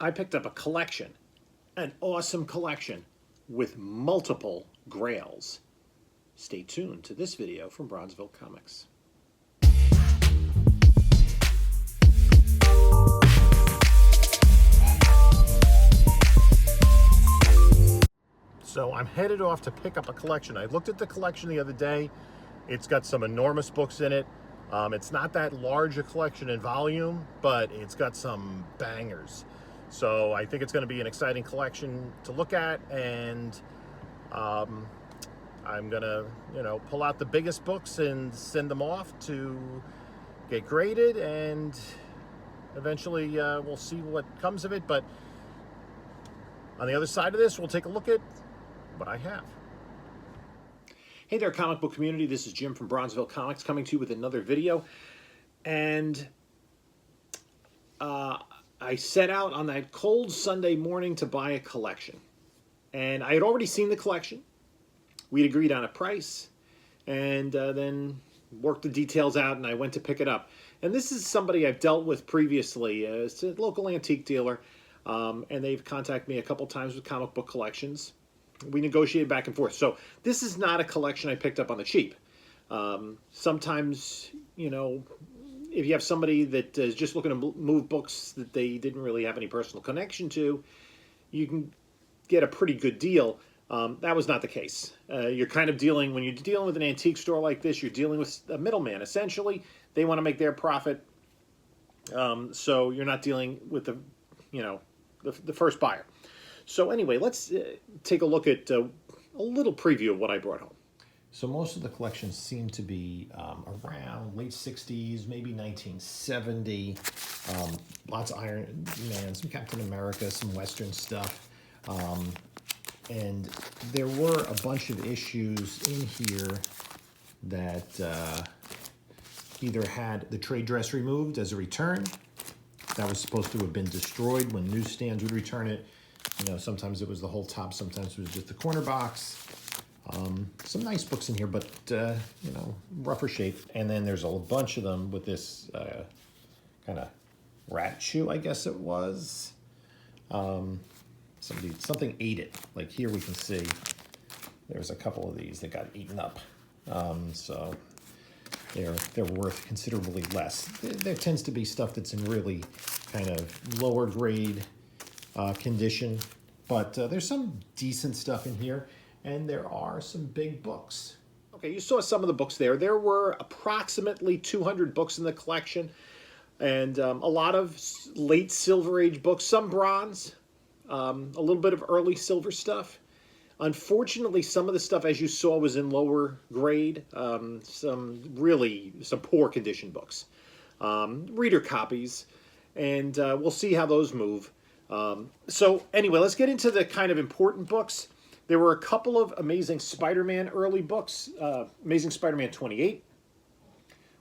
I picked up a collection, an awesome collection with multiple Grails. Stay tuned to this video from Bronzeville Comics. So I'm headed off to pick up a collection. I looked at the collection the other day. It's got some enormous books in it. It's not that large a collection in volume, but it's got some bangers. So I think it's going to be an exciting collection to look at, and I'm going to, pull out the biggest books and send them off to get graded, and eventually we'll see what comes of it. But on the other side of this, we'll take a look at what I have. Hey there, comic book community. This is Jim from Bronzeville Comics coming to you with another video. And I set out on that cold Sunday morning to buy a collection. And I had already seen the collection. We'd agreed on a price, and then worked the details out, and I went to pick it up. And this is somebody I've dealt with previously. It's a local antique dealer, and they've contacted me a couple times with comic book collections. We negotiated back and forth. So this is not a collection I picked up on the cheap. Sometimes, if you have somebody that is just looking to move books that they didn't really have any personal connection to, you can get a pretty good deal. That was not the case. You're kind of dealing, when you're dealing with an antique store like this, you're dealing with a middleman. Essentially, they want to make their profit. So you're not dealing with the first buyer. So anyway, let's take a look at a little preview of what I brought home. So most of the collections seem to be around late 60s, maybe 1970. Lots of Iron Man, some Captain America, some Western stuff. And there were a bunch of issues in here that either had the trade dress removed as a return. That was supposed to have been destroyed when newsstands would return it. Sometimes it was the whole top, sometimes it was just the corner box. Some nice books in here, but, rougher shape. And then there's a bunch of them with this kind of rat shoe, I guess it was. Something ate it. Like here we can see there's a couple of these that got eaten up. So they're worth considerably less. There tends to be stuff that's in really kind of lower grade condition, but there's some decent stuff in here, and there are some big books. Okay, you saw some of the books there. There were approximately 200 books in the collection, and a lot of late Silver Age books, some bronze, a little bit of early silver stuff. Unfortunately, some of the stuff, as you saw, was in lower grade, some poor condition books. Reader copies, and we'll see how those move. So anyway, let's get into the kind of important books. There were a couple of Amazing Spider-Man early books. Amazing Spider-Man 28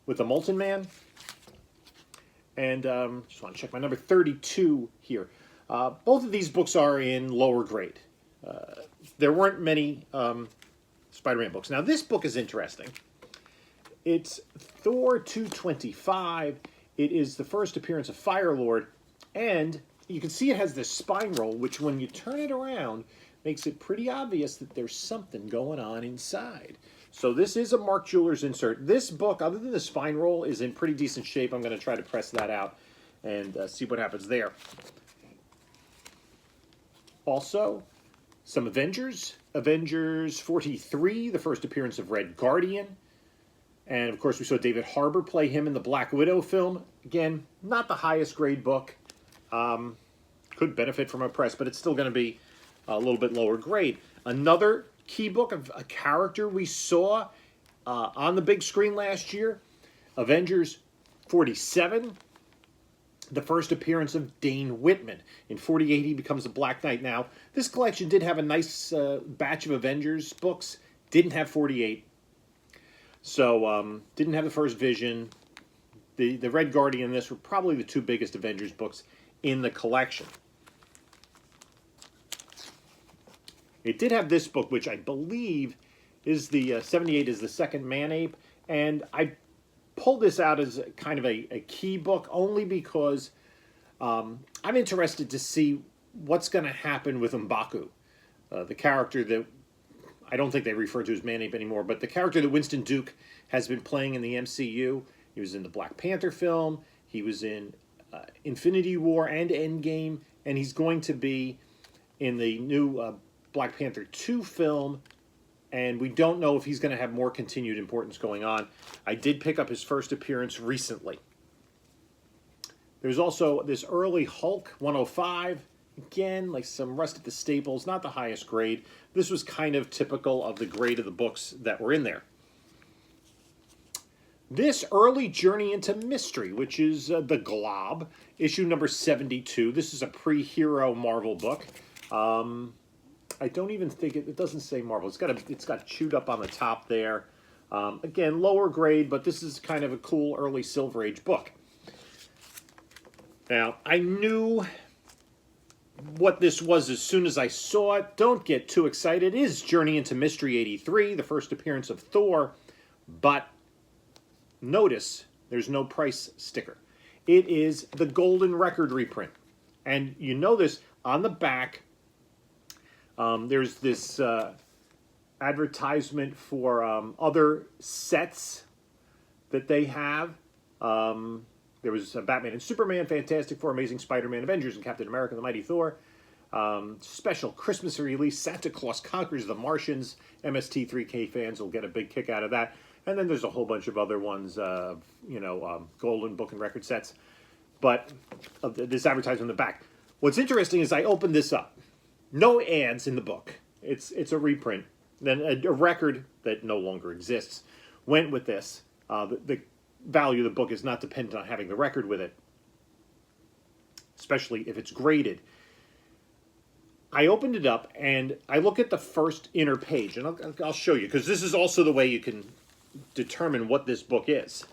with the Molten Man. And just want to check my number 32 here. Both of these books are in lower grade. There weren't many Spider-Man books. Now this book is interesting. It's Thor 225. It is the first appearance of Firelord, and you can see it has this spine roll, which when you turn it around, makes it pretty obvious that there's something going on inside. So this is a Mark Jewelers insert. This book, other than the spine roll, is in pretty decent shape. I'm going to try to press that out and see what happens there. Also, some Avengers. Avengers 43, the first appearance of Red Guardian. And, of course, we saw David Harbour play him in the Black Widow film. Again, not the highest grade book. Could benefit from a press, but it's still going to be a little bit lower grade. Another key book of a character we saw on the big screen last year, Avengers 47, the first appearance of Dane Whitman. In 48, he becomes a Black Knight. Now, this collection did have a nice batch of Avengers books, didn't have 48. So, didn't have the first Vision. The Red Guardian and this were probably the two biggest Avengers books in the collection. It did have this book, which I believe is the 78 is the second Man-Ape, and I pulled this out as kind of a key book only because I'm interested to see what's going to happen with M'Baku, the character that I don't think they refer to as Manape anymore, but the character that Winston Duke has been playing in the MCU. He was in the Black Panther film. He was in Infinity War and Endgame, and he's going to be in the new Black Panther 2 film, and we don't know if he's going to have more continued importance going on. I did pick up his first appearance recently. There's also this early Hulk 105. Again, like some rust at the staples, not the highest grade. This was kind of typical of the grade of the books that were in there. This early Journey into Mystery, which is The Glob, issue number 72. This is a pre-hero Marvel book. I don't even think it doesn't say Marvel. It's got chewed up on the top there. Again, lower grade, but this is kind of a cool early Silver Age book. Now, I knew what this was as soon as I saw it. Don't get too excited. It is Journey into Mystery 83, the first appearance of Thor, but notice there's no price sticker. It is the Golden Record reprint. And you know this, on the back, there's this advertisement for other sets that they have. There was Batman and Superman, Fantastic Four, Amazing Spider-Man, Avengers, and Captain America, the Mighty Thor. Special Christmas release, Santa Claus Conquers the Martians. MST3K fans will get a big kick out of that. And then there's a whole bunch of other ones, golden book and record sets. But this advertisement in the back. What's interesting is I opened this up. No ads in the book. It's a reprint. Then a record that no longer exists went with this. The value of the book is not dependent on having the record with it, especially if it's graded. I opened it up and I look at the first inner page, and I'll show you, because this is also the way you can determine what this book is.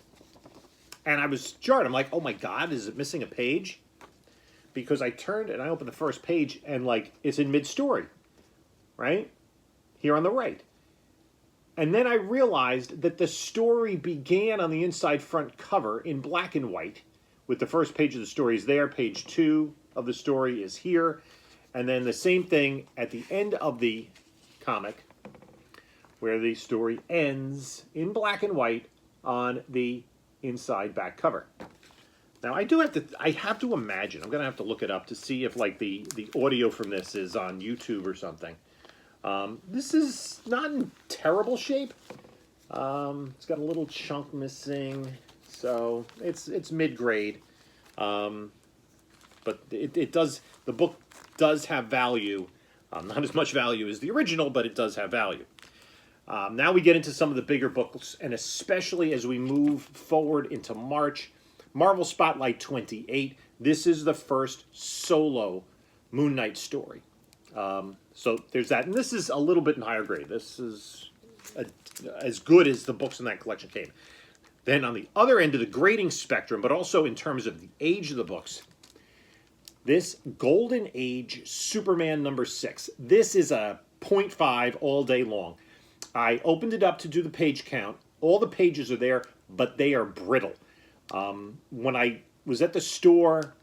And I was jarred. I'm like, oh my God, is it missing a page? Because I turned and I opened the first page and like it's in mid-story, right? Here on the right. And then I realized that the story began on the inside front cover in black and white, with the first page of the story is there, page 2 of the story is here, and then the same thing at the end of the comic, where the story ends in black and white on the inside back cover. Now I have to imagine, I'm going to have to look it up to see if like the audio from this is on YouTube or something. This is not in terrible shape. It's got a little chunk missing, so it's mid-grade. But the book does have value. Not as much value as the original, but it does have value. Now we get into some of the bigger books, and especially as we move forward into March, Marvel Spotlight 28. This is the first solo Moon Knight story. So there's that. And this is a little bit in higher grade. This is as good as the books in that collection came. Then on the other end of the grading spectrum, but also in terms of the age of the books, this Golden Age Superman number 6. This is a 0.5 all day long. I opened it up to do the page count. All the pages are there, but they are brittle. When I was at the store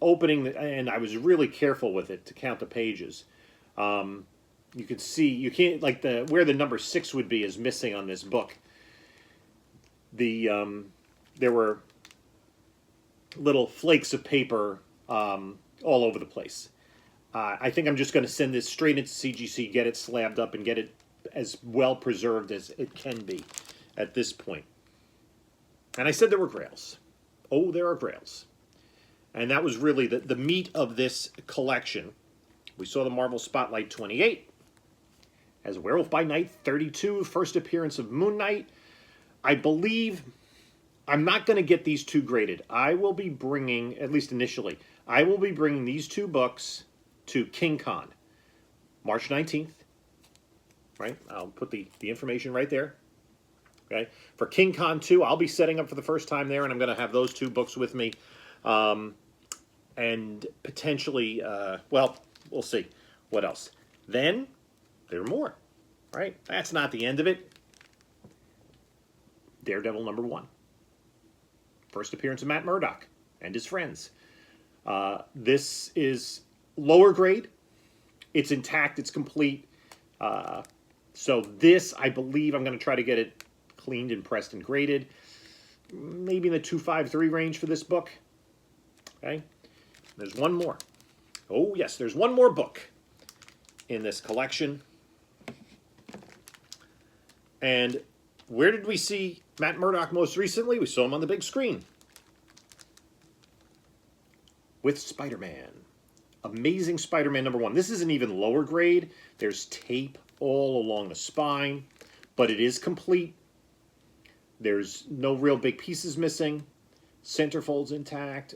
opening, and I was really careful with it to count the pages, you could see, you can't, like where the number 6 would be is missing on this book. There were little flakes of paper all over the place. I think I'm just going to send this straight into CGC, get it slabbed up, and get it as well preserved as it can be at this point. And I said there were Grails. Oh, there are Grails. And that was really the meat of this collection. We saw the Marvel Spotlight 28 as Werewolf by Night 32, first appearance of Moon Knight. I believe I'm not going to get these two graded. I will be bringing, at least initially, I will be bringing these two books to King Con, March 19th. Right? I'll put the information right there. Okay? For King Con 2, I'll be setting up for the first time there, and I'm going to have those two books with me. And potentially, well, we'll see. What else? Then, there are more. Right? That's not the end of it. Daredevil number 1. First appearance of Matt Murdock and his friends. This is lower grade. It's intact. It's complete. So this, I believe, I'm going to try to get it cleaned and pressed and graded. Maybe in the 253 range for this book. Okay. There's one more. Oh, yes, there's one more book in this collection. And where did we see Matt Murdock most recently? We saw him on the big screen with Spider-Man. Amazing Spider-Man #1. This is an even lower grade. There's tape all along the spine, but it is complete. There's no real big pieces missing. Centerfold's intact.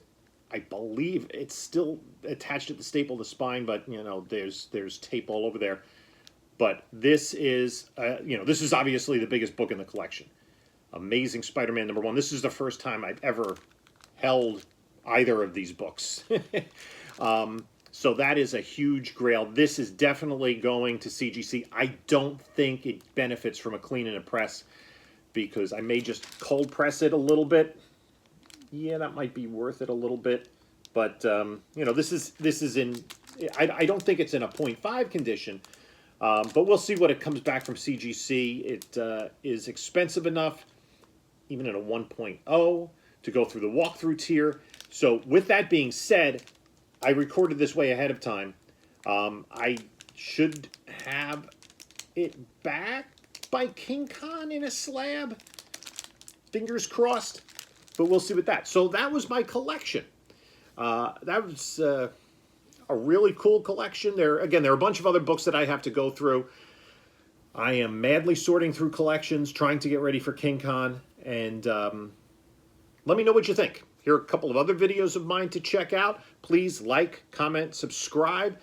I believe it's still attached at the staple of the spine, but you know, there's tape all over there. But this is, this is obviously the biggest book in the collection. Amazing Spider-Man #1. This is the first time I've ever held either of these books. So that is a huge grail. This is definitely going to CGC. I don't think it benefits from a clean and a press because I may just cold press it a little bit. Yeah, that might be worth it a little bit. But, this is in, I don't think it's in a 0.5 condition. But we'll see what it comes back from CGC. It is expensive enough, even at a 1.0, to go through the walkthrough tier. So with that being said, I recorded this way ahead of time. I should have it back by King Khan in a slab. Fingers crossed. But we'll see with that. So that was my collection. That was a really cool collection. There are a bunch of other books that I have to go through. I am madly sorting through collections, trying to get ready for King Khan. And let me know what you think. Here are a couple of other videos of mine to check out. Please like, comment, subscribe.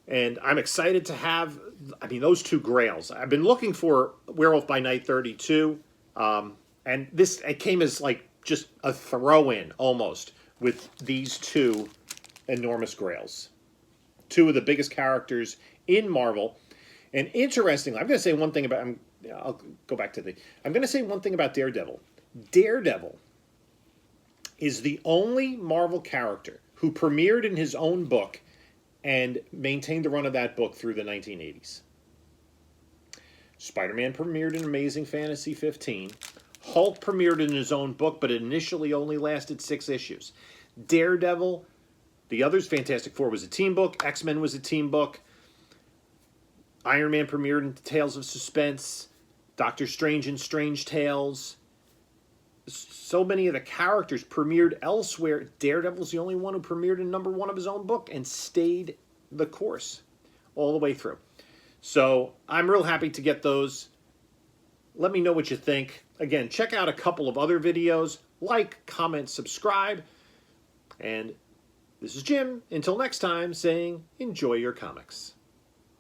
And I'm excited to have, those two Grails. I've been looking for Werewolf by Night 32. And it came as like just a throw-in almost with these two enormous Grails. Two of the biggest characters in Marvel. And interestingly, I'm going to say one thing about, I'll go back to I'm going to say one thing about Daredevil. Daredevil is the only Marvel character who premiered in his own book and maintained the run of that book through the 1980s. Spider-Man premiered in Amazing Fantasy 15. Hulk premiered in his own book, but it initially only lasted 6 issues. Daredevil, the others, Fantastic Four was a team book. X-Men was a team book. Iron Man premiered in Tales of Suspense. Doctor Strange in Strange Tales. So many of the characters premiered elsewhere. Daredevil's the only one who premiered in #1 of his own book and stayed the course all the way through. So I'm real happy to get those. Let me know what you think. Again, check out a couple of other videos. Like, comment, subscribe. And this is Jim. Until next time, saying enjoy your comics.